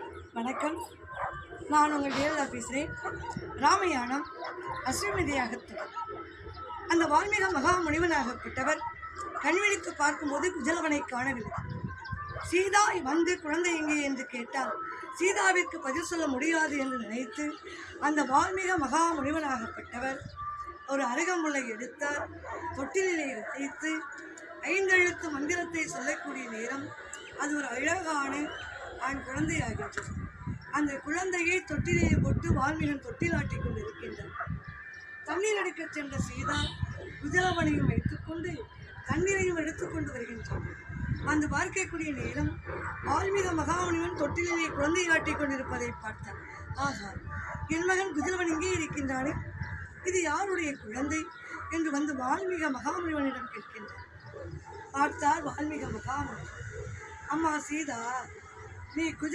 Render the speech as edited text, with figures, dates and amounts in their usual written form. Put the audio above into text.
வணக்கம். நான் உங்கள் ஜெயலலிதா பேசுகிறேன். ராமாயணம் அஸ்வமேதையாகத்தவர். அந்த வால்மீக மகா முனிவனாகப்பட்டவர் கண்விழித்து பார்க்கும்போது குஜலவனை காணவில்லை. சீதா வந்து குழந்தை எங்கே என்று கேட்டால் சீதாவிற்கு பதில் சொல்ல முடியாது என்று நினைத்து அந்த வால்மீக மகா முனிவனாகப்பட்டவர் ஒரு அருகம்புல்லை எடுத்தார். தொட்டிலே வைத்து 5 எழுத்து மந்திரத்தை சொல்லக்கூடிய நேரம் அது ஒரு அழகான ஆண் குழந்தையாகின்றது. அந்த குழந்தையை தொட்டிலே போட்டு வால்மீகன் தொட்டிலாட்டி கொண்டிருக்கின்றார். தண்ணீர் எடுக்கச் சென்ற சீதா குஜலவனையும் வைத்துக்கொண்டு தண்ணீரையும் எடுத்துக்கொண்டு வருகின்றார். அந்த பார்க்கக்கூடிய நேரம் வால்மீக மகாமுனிவன் தொட்டிலே குழந்தையாட்டி கொண்டிருப்பதை பார்த்தார். ஆஹா, என் மகன் குஜலவன் இங்கே இருக்கின்றானே, இது யாருடைய குழந்தை என்று வந்து வால்மீக மகாமுனிவனிடம் கேட்கின்றார். பார்த்தார் வால்மீக மகாமுனிவன், அம்மா சீதா, நீ